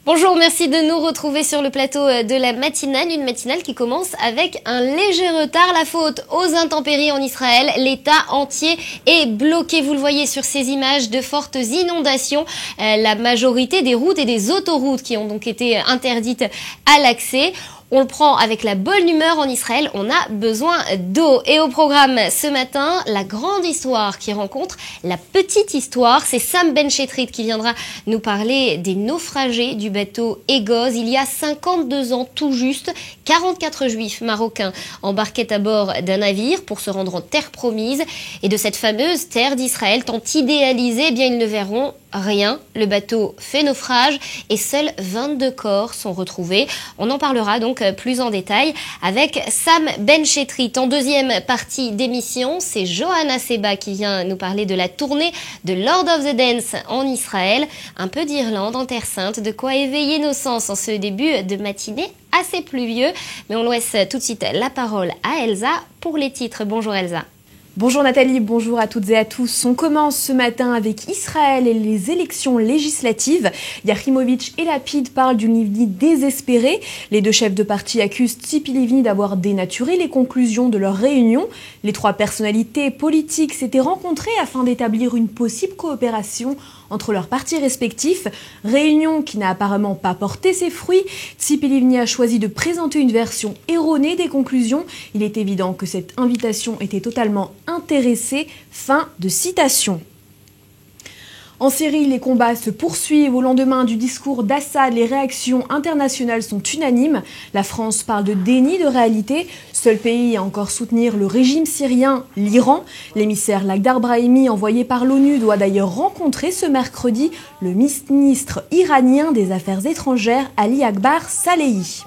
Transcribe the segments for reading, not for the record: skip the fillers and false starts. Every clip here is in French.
Bonjour, merci de nous retrouver sur le plateau de la matinale, une matinale qui commence avec un léger retard. La faute aux intempéries en Israël, l'État entier est bloqué. Vous le voyez sur ces images de fortes inondations. La majorité des routes et des autoroutes qui ont donc été interdites à l'accès. On le prend avec la bonne humeur en Israël, on a besoin d'eau. Et au programme ce matin, la grande histoire qui rencontre la petite histoire. C'est Sam Ben-Chetrit qui viendra nous parler des naufragés du bateau Egoz. Il y a 52 ans tout juste, 44 juifs marocains embarquaient à bord d'un navire pour se rendre en terre promise. Et de cette fameuse terre d'Israël tant idéalisée, eh bien ils ne verront rien. Le bateau fait naufrage et seuls 22 corps sont retrouvés. On en parlera donc plus en détail avec Sam Ben-Chetrit. En deuxième partie d'émission, c'est Johanna Seba qui vient nous parler de la tournée de Lord of the Dance en Israël. Un peu d'Irlande en Terre Sainte, de quoi éveiller nos sens en ce début de matinée assez pluvieux. Mais on laisse tout de suite la parole à Elsa pour les titres. Bonjour Elsa. Bonjour Nathalie, bonjour à toutes et à tous. On commence ce matin avec Israël et les élections législatives. Yarimovic et Lapid parlent d'une Livni désespérée. Les deux chefs de parti accusent Tzipi Livni d'avoir dénaturé les conclusions de leur réunion. Les trois personnalités politiques s'étaient rencontrées afin d'établir une possible coopération entre leurs partis respectifs. Réunion qui n'a apparemment pas porté ses fruits. Tzipi Livni a choisi de présenter une version erronée des conclusions. Il est évident que cette invitation était totalement intéressée. Fin de citation. En Syrie, les combats se poursuivent. Au lendemain du discours d'Assad, les réactions internationales sont unanimes. La France parle de déni de réalité. Seul pays à encore soutenir le régime syrien, l'Iran. L'émissaire Lakhdar Brahimi, envoyé par l'ONU, doit d'ailleurs rencontrer ce mercredi le ministre iranien des Affaires étrangères, Ali Akbar Salehi.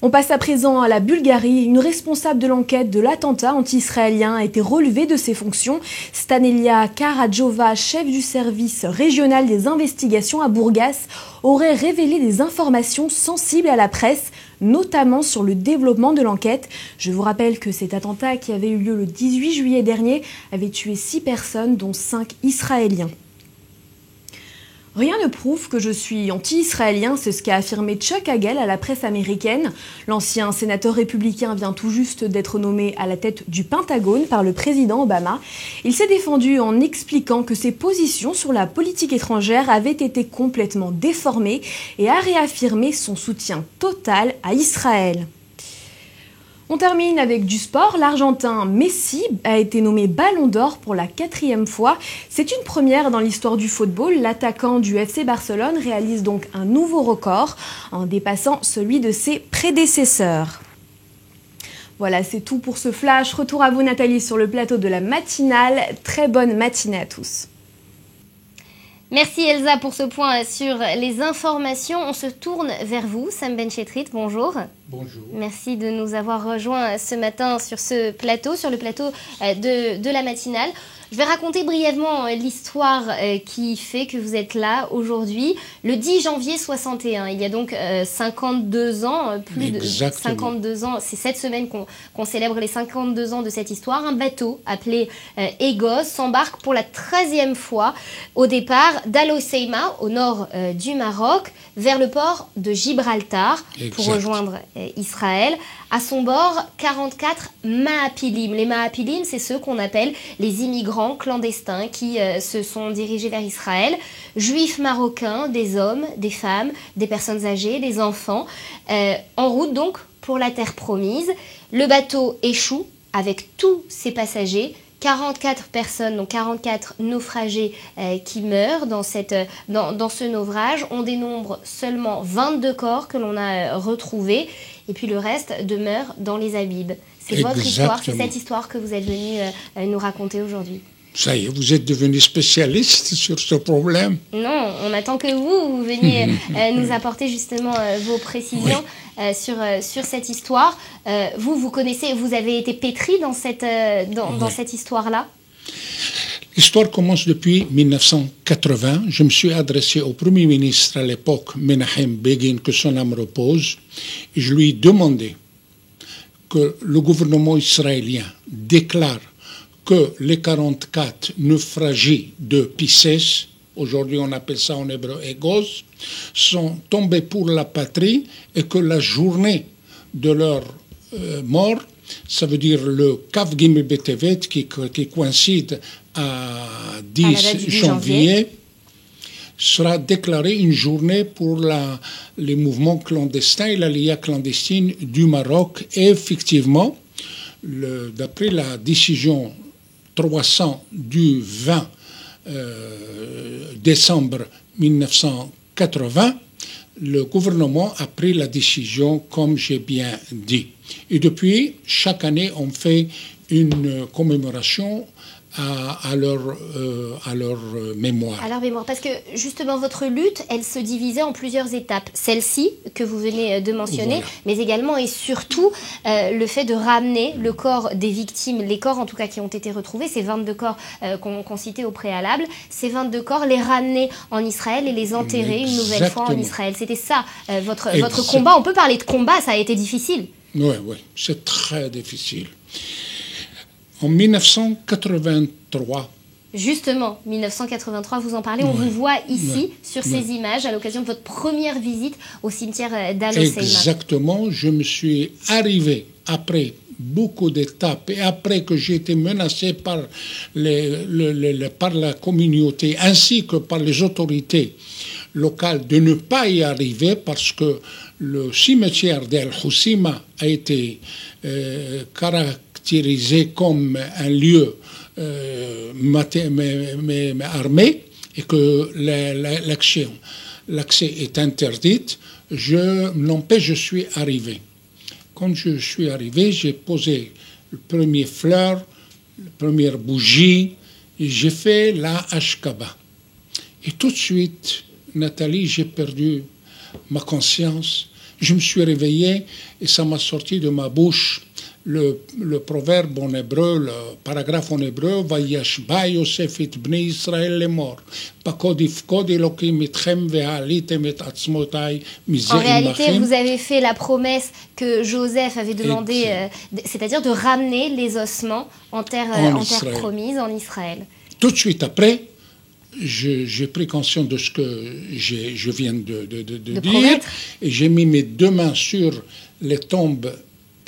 On passe à présent à la Bulgarie. Une responsable de l'enquête de l'attentat anti-israélien a été relevée de ses fonctions. Stanelia Karadjova, chef du service régional des investigations à Burgas, aurait révélé des informations sensibles à la presse, notamment sur le développement de l'enquête. Je vous rappelle que cet attentat qui avait eu lieu le 18 juillet dernier avait tué 6 personnes, dont 5 Israéliens. Rien ne prouve que je suis anti-israélien, c'est ce qu'a affirmé Chuck Hagel à la presse américaine. L'ancien sénateur républicain vient tout juste d'être nommé à la tête du Pentagone par le président Obama. Il s'est défendu en expliquant que ses positions sur la politique étrangère avaient été complètement déformées et a réaffirmé son soutien total à Israël. On termine avec du sport. L'Argentin Messi a été nommé Ballon d'Or pour la 4e fois. C'est une première dans l'histoire du football. L'attaquant du FC Barcelone réalise donc un nouveau record en dépassant celui de ses prédécesseurs. Voilà, c'est tout pour ce flash. Retour à vous Nathalie sur le plateau de la matinale. Très bonne matinée à tous. Merci Elsa pour ce point sur les informations. On se tourne vers vous, Sam Ben-Chetrit, bonjour. Bonjour. Merci de nous avoir rejoints ce matin sur ce plateau, sur le plateau de la matinale. Je vais raconter brièvement l'histoire qui fait que vous êtes là aujourd'hui. Le 10 janvier 61, il y a donc 52 ans, plus Exactement. de 52 ans. C'est cette semaine qu'on célèbre les 52 ans de cette histoire. Un bateau appelé Egoz s'embarque pour la 13e fois au départ d'Al Hoceima, au nord du Maroc, vers le port de Gibraltar pour rejoindre Israël. À son bord, 44 Maapilim. Les Maapilim, c'est ceux qu'on appelle les immigrants clandestins qui se sont dirigés vers Israël. Juifs marocains, des hommes, des femmes, des personnes âgées, des enfants, en route donc pour la terre promise. Le bateau échoue avec tous ses passagers. 44 personnes, donc 44 naufragés qui meurent dans ce naufrage. On dénombre seulement 22 corps que l'on a retrouvés. Et puis le reste demeure dans les abîmes. C'est votre histoire, c'est cette histoire que vous êtes venu nous raconter aujourd'hui. Ça y est, vous êtes devenu spécialiste sur ce problème? Non, on attend que vous veniez nous apporter justement vos précisions sur cette histoire. Vous connaissez, vous avez été pétri dans cette histoire-là? L'histoire commence depuis 1980. Je me suis adressé au Premier ministre à l'époque, Menachem Begin, que son âme repose, et je lui ai demandé que le gouvernement israélien déclare que les 44 naufragés de Pisces, aujourd'hui on appelle ça en hébreu Egoz, sont tombés pour la patrie et que la journée de leur mort, ça veut dire le Kaf Gimel Betevet qui coïncide à 10 janvier, sera déclarée une journée pour les mouvements clandestins et l'Aliyah clandestine du Maroc. Et effectivement, d'après la décision 300 du 20 décembre 1980, le gouvernement a pris la décision, comme j'ai bien dit. Et depuis, chaque année, on fait une commémoration à leur mémoire. À leur mémoire, parce que justement votre lutte, elle se divisait en plusieurs étapes. Celle-ci que vous venez de mentionner, voilà. Mais également et surtout le fait de ramener le corps des victimes, les corps en tout cas qui ont été retrouvés, ces 22 corps qu'on citait au préalable, ces 22 corps, les ramener en Israël et les enterrer une nouvelle fois en Israël. C'était ça votre combat. On peut parler de combat, ça a été difficile. Oui, c'est très difficile. En 1983. Justement, 1983, vous en parlez, on vous voit ici sur ces images à l'occasion de votre première visite au cimetière d'Al-Hoceima. Exactement, je me suis arrivé après beaucoup d'étapes et après que j'ai été menacé par la communauté ainsi que par les autorités locales de ne pas y arriver parce que le cimetière d'Al-Hoceima a été caractérisé comme un lieu armé et que l'accès est interdit. N'empêche, je suis arrivé. Quand je suis arrivé, j'ai posé le premier fleur, la première bougie, et j'ai fait la Ashkaba. Et tout de suite, Nathalie, j'ai perdu ma conscience. Je me suis réveillé et ça m'a sorti de ma bouche le proverbe en hébreu, le paragraphe en hébreu, Vayashba Yosef it bnei Israël lemor. Pakod ifkod Elokim itchem ve'alitem et atzmotai mize imachim. En réalité, vous avez fait la promesse que Joseph avait demandé, c'est-à-dire de ramener les ossements en terre promise en Israël. Tout de suite après, j'ai pris conscience de ce que je viens de dire promettre. Et j'ai mis mes deux mains sur les tombes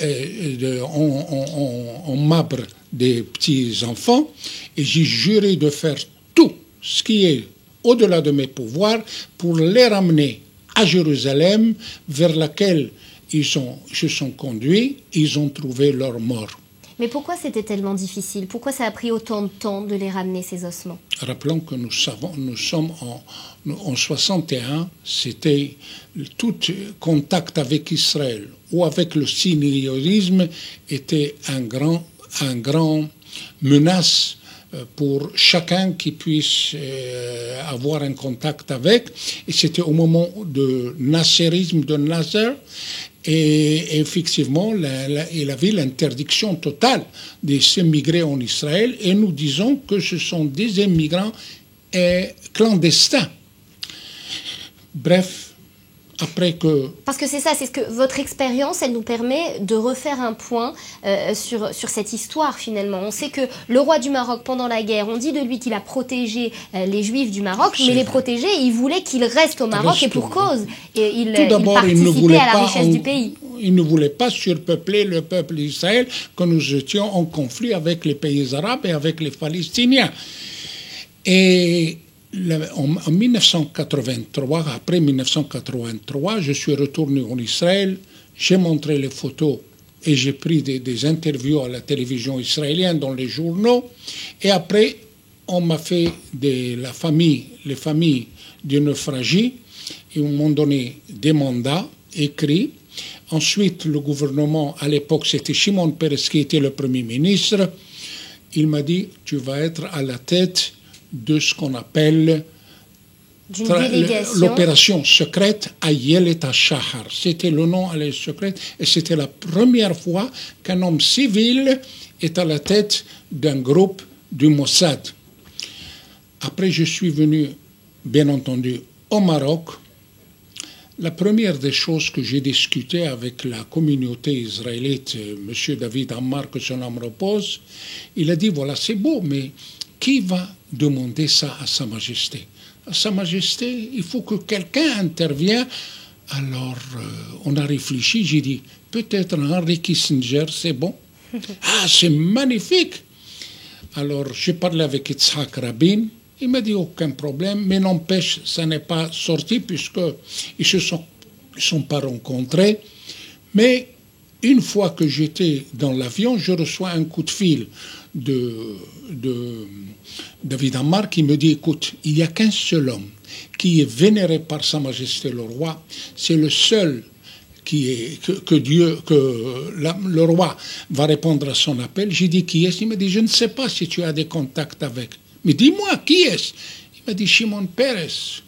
en marbre des petits-enfants et j'ai juré de faire tout ce qui est au-delà de mes pouvoirs pour les ramener à Jérusalem vers laquelle ils se sont conduits, ils ont trouvé leur mort. Mais pourquoi c'était tellement difficile? Pourquoi ça a pris autant de temps de les ramener, ces ossements? Rappelons que nous sommes en 61, c'était tout contact avec Israël ou avec le sionisme était un grand menace pour chacun qui puisse avoir un contact avec. Et c'était au moment de nasserisme de Nasser. Et effectivement, il avait l'interdiction totale de s'émigrer en Israël. Et nous disons que ce sont des immigrants clandestins. Bref, après que... Parce que c'est ça, c'est ce que votre expérience, elle nous permet de refaire un point sur cette histoire finalement. On sait que le roi du Maroc, pendant la guerre, on dit de lui qu'il a protégé les Juifs du Maroc, mais les protéger, il voulait qu'ils restent au Maroc et pour cause. Et il participait à la richesse du pays. Il ne voulait pas surpeupler le peuple d'Israël, que nous étions en conflit avec les pays arabes et avec les Palestiniens. Et... En 1983, après 1983, je suis retourné en Israël, j'ai montré les photos et j'ai pris des interviews à la télévision israélienne, dans les journaux. Et après, on m'a fait les familles des naufragés, ils m'ont donné des mandats écrits. Ensuite, le gouvernement, à l'époque, c'était Shimon Peres qui était le Premier ministre. Il m'a dit, tu vas être à la tête de ce qu'on appelle l'opération secrète Ayelet HaShahar. C'était le nom Ayelet secrète et c'était la première fois qu'un homme civil est à la tête d'un groupe du Mossad. Après, je suis venu, bien entendu, au Maroc. La première des choses que j'ai discuté avec la communauté israélite, M. David Ammar, que son âme repose, il a dit, voilà, c'est beau, mais qui va demander ça à Sa Majesté? Sa Majesté, il faut que quelqu'un intervienne. Alors, on a réfléchi, j'ai dit, peut-être Henry Kissinger, c'est bon. Ah, c'est magnifique. Alors, j'ai parlé avec Yitzhak Rabin, il m'a dit aucun problème, mais n'empêche, ça n'est pas sorti puisqu'ils ne sont pas rencontrés. Mais une fois que j'étais dans l'avion, je reçois un coup de fil de David Ammar qui me dit, écoute, il n'y a qu'un seul homme qui est vénéré par Sa Majesté le Roi, c'est le seul que le roi va répondre à son appel. J'ai dit, qui est-ce? Il m'a dit, je ne sais pas si tu as des contacts avec. Mais dis-moi, qui est-ce? Il m'a dit, Shimon Peres.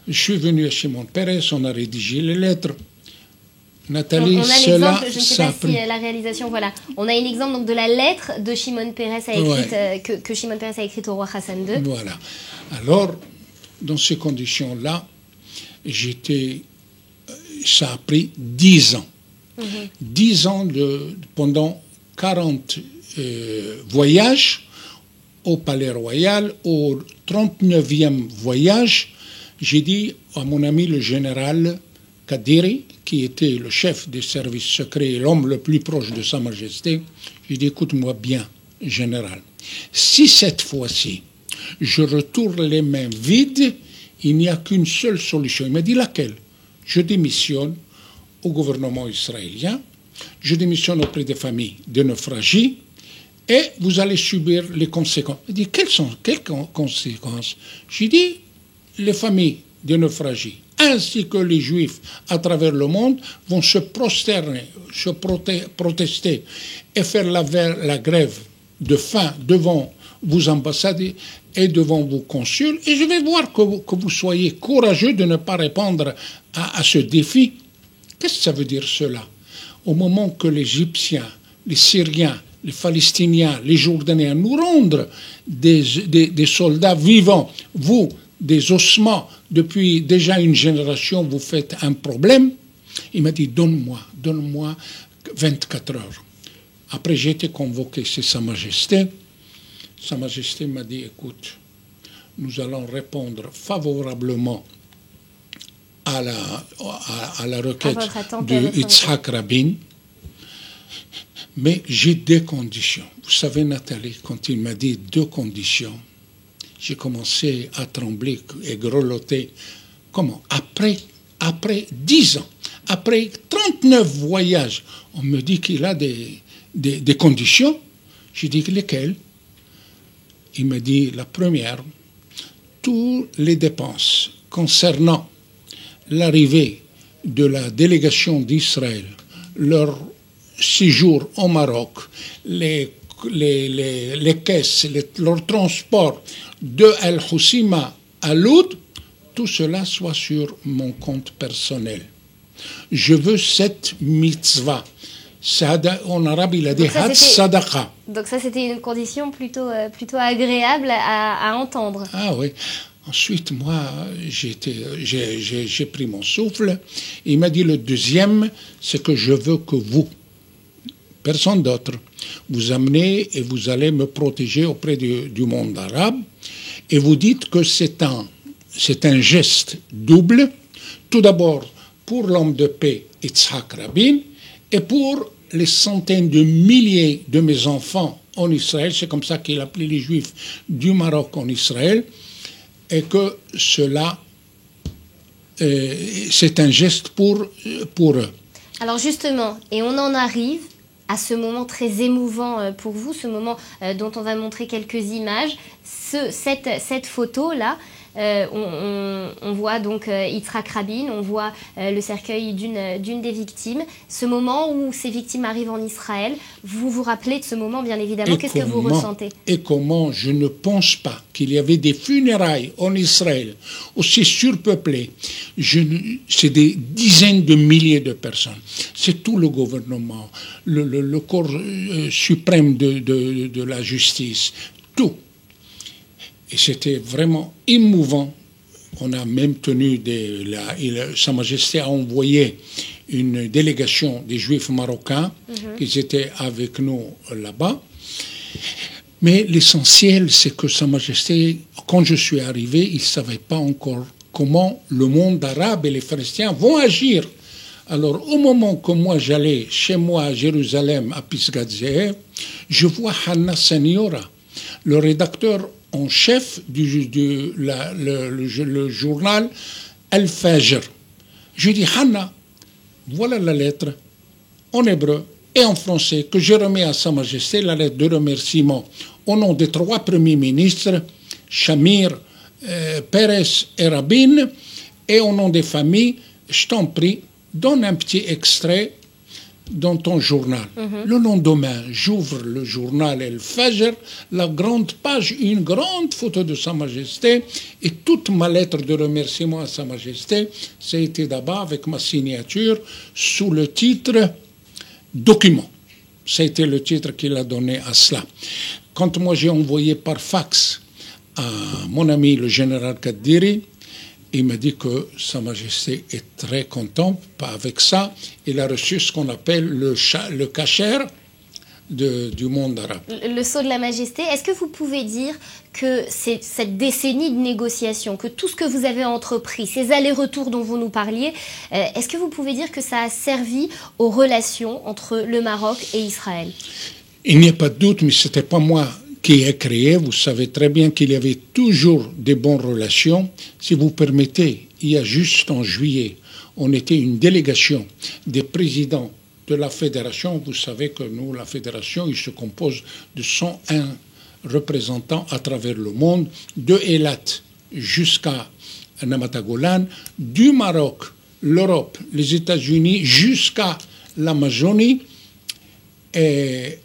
Je suis venu à Shimon Peres, on a rédigé les lettres. Nathalie, on a cela, l'exemple, je ne sais pas si la réalisation, voilà. On a un exemple donc, de la lettre de Shimon Peres a écrite, que Shimon Peres a écrite au roi Hassan II. Voilà. Alors, dans ces conditions-là, ça a pris 10 ans. 10 ans pendant 40 voyages au Palais Royal. Au 39e voyage, j'ai dit à mon ami le général Kadiri, qui était le chef des services secrets et l'homme le plus proche de Sa Majesté, j'ai dit, écoute-moi bien, général, si cette fois-ci, je retourne les mains vides, il n'y a qu'une seule solution. Il m'a dit, laquelle? Je démissionne au gouvernement israélien, je démissionne auprès des familles de naufragés, et vous allez subir les conséquences. Il dit, quelles conséquences? J'ai dit, les familles de naufragés, ainsi que les Juifs à travers le monde, vont se prosterner, protester et faire la grève de faim devant vos ambassades et devant vos consuls. Et je vais voir que vous soyez courageux de ne pas répondre à ce défi. Qu'est-ce que ça veut dire cela? Au moment que les Égyptiens, les Syriens, les Palestiniens, les Jordaniens nous rendent des soldats vivants, vous, des ossements, depuis déjà une génération, vous faites un problème. Il m'a dit, donne-moi 24 heures. Après, j'ai été convoqué, c'est Sa Majesté. Sa Majesté m'a dit, écoute, nous allons répondre favorablement à la requête de Yitzhak Rabin, mais j'ai 2 conditions. Vous savez, Nathalie, quand il m'a dit 2 conditions, j'ai commencé à trembler et grelotter. Comment? Après 10 ans, après 39 voyages, on me dit qu'il a des conditions. J'ai dit, lesquelles? Il me dit, la première, toutes les dépenses concernant l'arrivée de la délégation d'Israël, leur séjour au Maroc, les caisses, leur transport de Al-Hoceima à Loud, tout cela soit sur mon compte personnel. Je veux cette mitzvah. En arabe, il a dit had sadaqa. Donc ça, c'était une condition plutôt agréable à entendre. Ah oui. Ensuite, moi, j'ai pris mon souffle. Il m'a dit, le deuxième, c'est que je veux que vous, personne d'autre, vous amenez et vous allez me protéger auprès du monde arabe. Et vous dites que c'est un geste double. Tout d'abord, pour l'homme de paix, Yitzhak Rabin, et pour les centaines de milliers de mes enfants en Israël, c'est comme ça qu'il appelait les Juifs du Maroc en Israël, et que cela, c'est un geste pour eux. Alors justement, et on en arrive à ce moment très émouvant pour vous, ce moment dont on va montrer quelques images, cette photo-là. On voit donc Yitzhak Rabin, on voit le cercueil d'une des victimes. Ce moment où ces victimes arrivent en Israël, vous vous rappelez de ce moment, bien évidemment. Qu'est-ce que vous ressentez? Et comment je ne pense pas qu'il y avait des funérailles en Israël aussi surpeuplées. C'est des dizaines de milliers de personnes. C'est tout le gouvernement, le corps suprême de la justice, tout. Et c'était vraiment émouvant. On a même tenu Sa Majesté a envoyé une délégation des Juifs marocains qui étaient avec nous là-bas. Mais l'essentiel, c'est que Sa Majesté, quand je suis arrivé, il ne savait pas encore comment le monde arabe et les Palestiniens vont agir. Alors, au moment que moi j'allais chez moi à Jérusalem, à Pisgat Ze'ev, je vois Hanna Seniora, le rédacteur en chef le journal Al-Fajr. Je lui dis, Hanna, voilà la lettre en hébreu et en français que je remets à Sa Majesté, la lettre de remerciement au nom des 3 premiers ministres, Shamir, Peres et Rabin, et au nom des familles, je t'en prie, donne un petit extrait dans ton journal. Le lendemain, j'ouvre le journal El Fajr, la grande page, une grande photo de Sa Majesté, et toute ma lettre de remerciement à Sa Majesté, ça a été d'abord avec ma signature sous le titre Document. Ça a été le titre qu'il a donné à cela. Quand moi j'ai envoyé par fax à mon ami le général Kadiri, il m'a dit que Sa Majesté est très content. Avec ça, il a reçu ce qu'on appelle le kasher du monde arabe. Le sceau de la Majesté, est-ce que vous pouvez dire que cette décennie de négociations, que tout ce que vous avez entrepris, ces allers-retours dont vous nous parliez, est-ce que vous pouvez dire que ça a servi aux relations entre le Maroc et Israël? Il n'y a pas de doute, mais ce n'était pas moi qui ai créé. Vous savez très bien qu'il y avait toujours des bonnes relations. Si vous permettez, il y a juste en juillet, on était une délégation des présidents de la fédération. Vous savez que nous, la fédération, il se compose de 101 représentants à travers le monde, de Eilat jusqu'à Namatagolan, du Maroc, l'Europe, les États-Unis, jusqu'à l'Amazonie. Et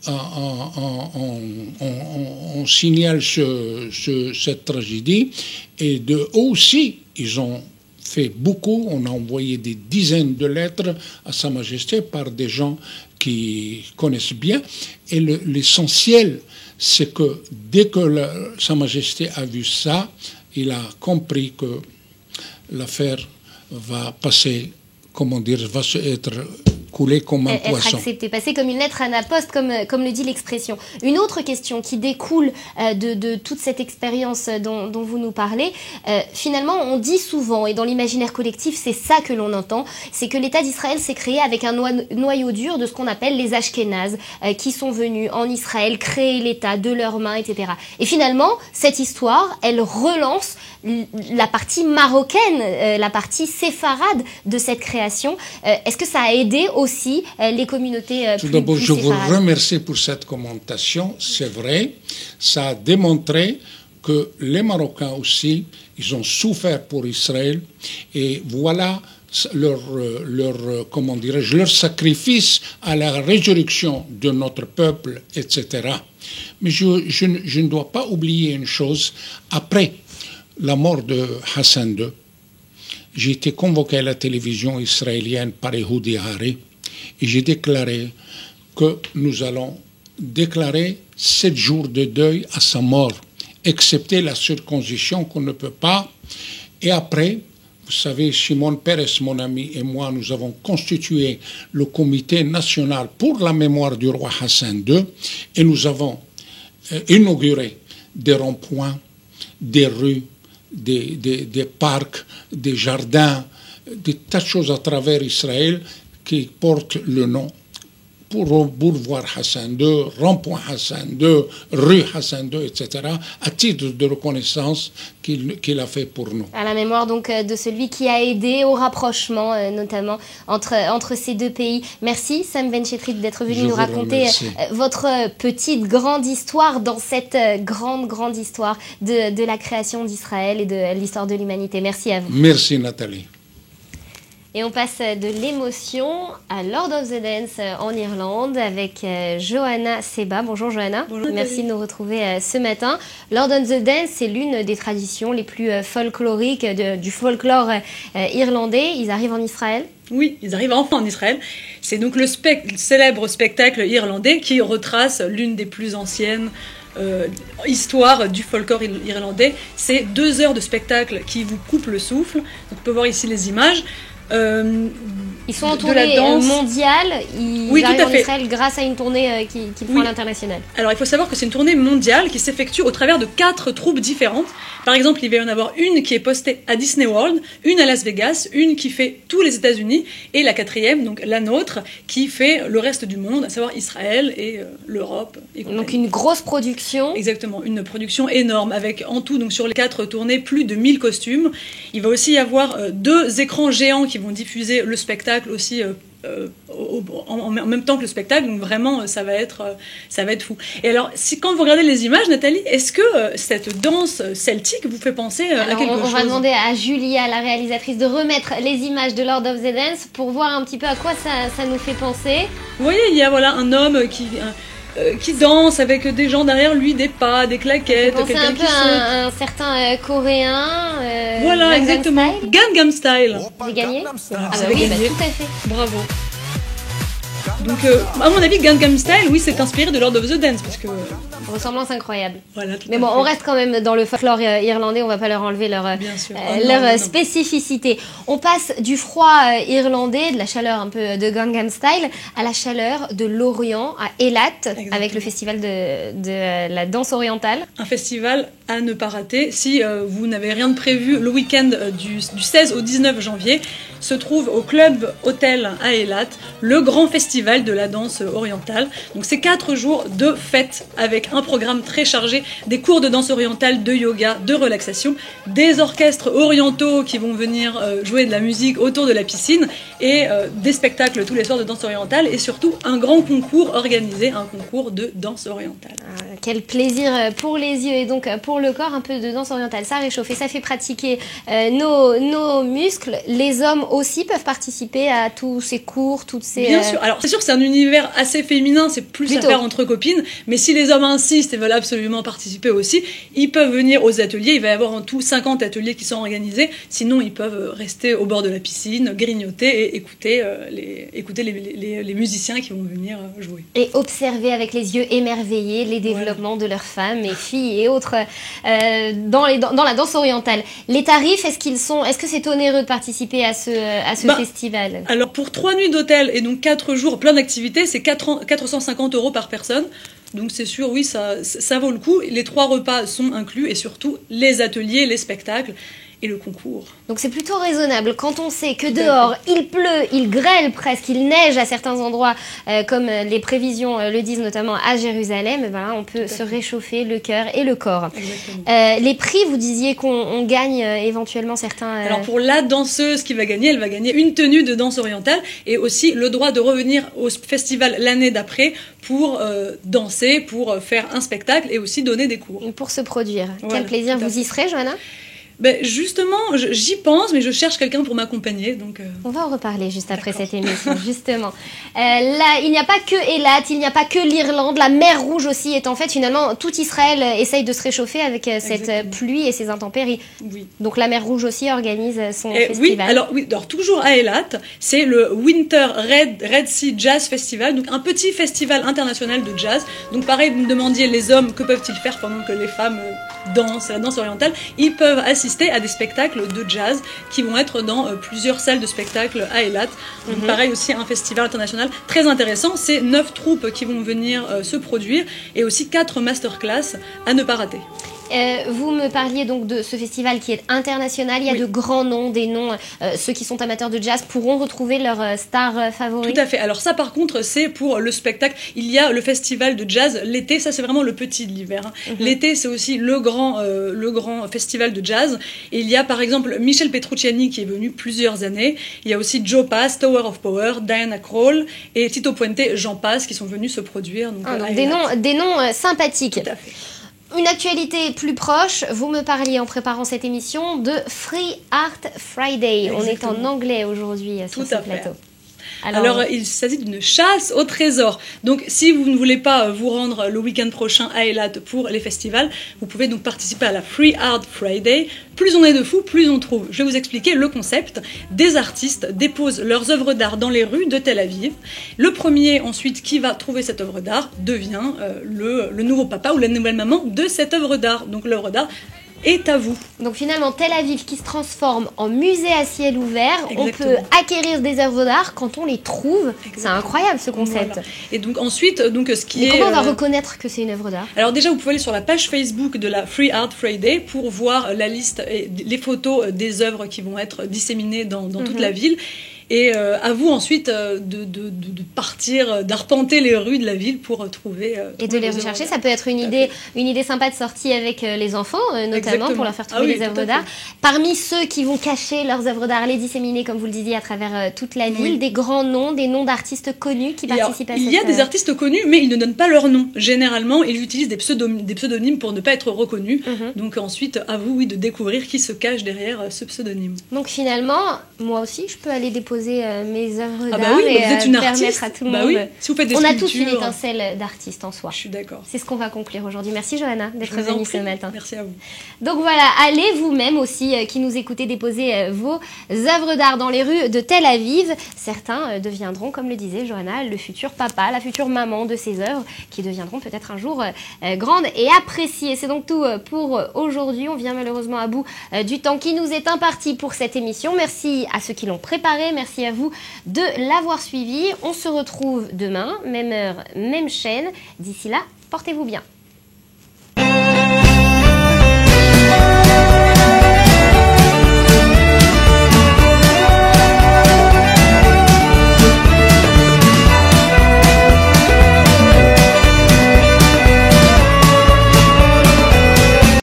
on signale cette tragédie. Et eux aussi, ils ont fait beaucoup. On a envoyé des dizaines de lettres à Sa Majesté par des gens qui connaissent bien. Et l'essentiel, c'est que dès que Sa Majesté a vu ça, il a compris que l'affaire va passer, comment dire, va être coulée comme un poisson. Être accepté, passer comme une lettre à la poste, comme le dit l'expression. Une autre question qui découle de toute cette expérience dont vous nous parlez, finalement, on dit souvent, et dans l'imaginaire collectif, c'est ça que l'on entend, c'est que l'État d'Israël s'est créé avec un noyau dur de ce qu'on appelle les Ashkénazes, qui sont venus en Israël créer l'État de leurs mains, etc. Et finalement, cette histoire, elle relance la partie marocaine, la partie séfarade de cette création. Est-ce que ça a aidé aussi les communautés Tout d'abord, je vous remercie pour cette commentation. C'est vrai, ça a démontré que les Marocains aussi, ils ont souffert pour Israël. Et voilà comment dirais-je, leur sacrifice à la résurrection de notre peuple, etc. Mais je ne dois pas oublier une chose. Après la mort de Hassan II, j'ai été convoqué à la télévision israélienne par Ehudi Hari et j'ai déclaré que nous allons déclarer 7 jours de deuil à sa mort, excepté la circoncision qu'on ne peut pas. Et après, vous savez, Shimon Peres, mon ami, et moi, nous avons constitué le comité national pour la mémoire du roi Hassan II et nous avons inauguré des ronds-points, des rues, des parcs, des jardins, des tas de choses à travers Israël qui portent le nom pour boulevard Hassan II, rond-point Hassan II, rue Hassan II, etc., à titre de reconnaissance qu'il a fait pour nous. À la mémoire donc de celui qui a aidé au rapprochement, notamment entre ces deux pays. Merci Sam Benchetrit d'être venu nous raconter votre petite grande histoire dans cette grande histoire de la création d'Israël et de l'histoire de l'humanité. Merci à vous. Merci Nathalie. Et on passe de l'émotion à Lord of the Dance en Irlande avec Johanna Seba. Bonjour Johanna. Bonjour. Merci de nous retrouver ce matin. Lord of the Dance, c'est l'une des traditions les plus folkloriques du folklore irlandais. Ils arrivent en Israël. Oui, ils arrivent enfin en Israël. C'est donc le célèbre spectacle irlandais qui retrace l'une des plus anciennes histoire du folklore irlandais. C'est 2 heures de spectacle qui vous coupent le souffle. Donc, on peut voir ici les images. Ils sont en de tournée la danse mondiale, ils Oui, tout arrivent à en fait. Israël grâce à une tournée qu'ils font Oui. à l'international. Alors il faut savoir que c'est une tournée mondiale qui s'effectue au travers de 4 troupes différentes. Par exemple, il va y en avoir une qui est postée à Disney World, une à Las Vegas, une qui fait tous les États-Unis, et la 4e, donc la nôtre, qui fait le reste du monde, à savoir Israël et l'Europe. Et Donc compagnie. une grosse production. Exactement, une production énorme avec en tout, donc sur les 4 tournées, plus de 1000 costumes. Il va aussi y avoir 2 écrans géants qui vont diffuser le spectacle aussi en même temps que le spectacle, donc vraiment ça va être fou. Et alors, quand vous regardez les images, Nathalie, est-ce que cette danse celtique vous fait penser à quelque chose? On va demander à Julia, la réalisatrice, de remettre les images de Lord of the Dance pour voir un petit peu à quoi ça nous fait penser. Vous voyez, il y a voilà un homme qui danse avec des gens derrière lui, des pas, des claquettes, Pensez quelqu'un un peu qui saute. à un certain coréen. Voilà, Gangnam exactement. Style. Gangnam Style. J'ai gagné. Voilà, Ah vous bah avez oui, gagné. tout à fait. Bravo. Donc, à mon avis, Gangnam Style, oui, c'est inspiré de Lord of the Dance, parce que Ressemblance incroyable. voilà. Tout Mais à bon, fait. on reste quand même dans le folklore irlandais, on va pas leur enlever leur Bien sûr. spécificité. On passe du froid irlandais, de la chaleur un peu de Gangnam Style, à la chaleur de l'Orient, à Eilat, avec le festival de la danse orientale. Un festival à ne pas rater. Si vous n'avez rien de prévu, le week-end du 16 au 19 janvier se trouve au Club Hôtel à Eilat, le grand festival de la danse orientale. Donc c'est 4 jours de fête avec un programme très chargé, des cours de danse orientale, de yoga, de relaxation, des orchestres orientaux qui vont venir jouer de la musique autour de la piscine et des spectacles tous les soirs de danse orientale et surtout un grand concours organisé, un concours de danse orientale. Quel plaisir pour les yeux et donc pour le corps, un peu de danse orientale. Ça réchauffe et ça fait pratiquer nos muscles. Les hommes aussi peuvent participer à tous ces cours, toutes ces... Bien sûr. Alors, c'est sûr que c'est un univers assez féminin, c'est plus Plutôt. à faire entre copines, mais si les hommes insistent et veulent absolument participer aussi, ils peuvent venir aux ateliers. Il va y avoir en tout 50 ateliers qui sont organisés. Sinon, ils peuvent rester au bord de la piscine, grignoter et écouter les musiciens qui vont venir jouer. Et observer avec les yeux émerveillés les développements de leurs femmes et filles et autres dans la danse orientale. Les tarifs, est-ce que c'est onéreux de participer à ce festival? Alors, pour 3 nuits d'hôtel et donc 4 jours plein d'activités, c'est 450 € par personne. Donc c'est sûr, oui, ça vaut le coup. Les 3 repas sont inclus et surtout les ateliers, les spectacles et le concours. Donc c'est plutôt raisonnable quand on sait que dehors il pleut, il grêle presque, il neige à certains endroits, comme les prévisions le disent notamment à Jérusalem. Et ben là, on peut se réchauffer le cœur et le corps. Les prix, vous disiez qu'on gagne éventuellement certains... Alors pour la danseuse qui va gagner, elle va gagner une tenue de danse orientale et aussi le droit de revenir au festival l'année d'après pour danser, pour faire un spectacle et aussi donner des cours. Pour se produire. Voilà, Quel plaisir. tout à Vous y serez, Johanna? Ben justement, j'y pense, mais je cherche quelqu'un pour m'accompagner. Donc On va en reparler juste après cette émission, justement. Là, il n'y a pas que Eilat, il n'y a pas que l'Irlande, la mer Rouge aussi est en fait, finalement, tout Israël essaye de se réchauffer avec cette pluie et ces intempéries. Oui. Donc la mer Rouge aussi organise son Oui, festival. alors toujours à Eilat, c'est le Winter Red Sea Jazz Festival, donc un petit festival international de jazz. Donc pareil, vous me demandiez les hommes, que peuvent-ils faire pendant que les femmes dansent, la danse orientale? Ils peuvent assister à des spectacles de jazz qui vont être dans plusieurs salles de spectacle à Eilat. Donc pareil aussi un festival international très intéressant, c'est 9 troupes qui vont venir se produire et aussi 4 masterclass à ne pas rater. Vous me parliez donc de ce festival qui est international, il y a de grands noms, des noms, ceux qui sont amateurs de jazz pourront retrouver leurs stars favoris. Tout à fait, alors ça par contre c'est pour le spectacle, il y a le festival de jazz l'été, ça c'est vraiment le petit de l'hiver. L'été c'est aussi le grand festival de jazz, et il y a par exemple Michel Petrucciani qui est venu plusieurs années, il y a aussi Joe Pass, Tower of Power, Diana Krall et Tito Puente, j'en passe, qui sont venus se produire. Donc, des noms sympathiques. Tout à fait. Une actualité plus proche, vous me parliez en préparant cette émission de Free Art Friday. Exactement. On est en anglais aujourd'hui sur ce plateau. Alors, il s'agit d'une chasse au trésor. Donc, si vous ne voulez pas vous rendre le week-end prochain à Eilat pour les festivals, vous pouvez donc participer à la Free Art Friday. Plus on est de fous, plus on trouve. Je vais vous expliquer le concept. Des artistes déposent leurs œuvres d'art dans les rues de Tel Aviv. Le premier, ensuite, qui va trouver cette œuvre d'art devient le nouveau papa ou la nouvelle maman de cette œuvre d'art. Donc, l'œuvre d'art est à vous. Donc finalement, Tel Aviv qui se transforme en musée à ciel ouvert, Exactement. on peut acquérir des œuvres d'art quand on les trouve. C'est incroyable ce concept. Voilà. Et donc ensuite, ce qui Mais est... comment on va reconnaître que c'est une œuvre d'art? Alors déjà, vous pouvez aller sur la page Facebook de la Free Art Friday pour voir la liste et les photos des œuvres qui vont être disséminées dans toute la ville. Et à vous ensuite de partir, d'arpenter les rues de la ville pour trouver... Et de les rechercher, ça peut être une idée sympa de sortie avec les enfants, notamment, Exactement. pour leur faire trouver des œuvres d'art. Parmi ceux qui vont cacher leurs œuvres d'art, les disséminer, comme vous le disiez, à travers toute la ville, des grands noms, des noms d'artistes connus qui participent à cette... Il y a des artistes connus, mais ils ne donnent pas leur nom. Généralement, ils utilisent des pseudonymes pour ne pas être reconnus. Donc ensuite, à vous, de découvrir qui se cache derrière ce pseudonyme. Donc finalement, moi aussi, je peux aller déposer mes œuvres d'art vous êtes une permettre artiste. à tout le monde. Si vous faites des On a sculptures, tous une étincelle d'artiste en soi. Je suis d'accord. C'est ce qu'on va conclure aujourd'hui. Merci Johanna d'être Je vous en venue prie. ce matin. Merci à vous. Donc voilà, allez vous-même aussi qui nous écoutez déposer vos œuvres d'art dans les rues de Tel Aviv. Certains deviendront, comme le disait Johanna, le futur papa, la future maman de ces œuvres qui deviendront peut-être un jour grandes et appréciées. C'est donc tout pour aujourd'hui. On vient malheureusement à bout du temps qui nous est imparti pour cette émission. Merci à ceux qui l'ont préparé. Merci à vous de l'avoir suivi. On se retrouve demain, même heure, même chaîne. D'ici là, portez-vous bien.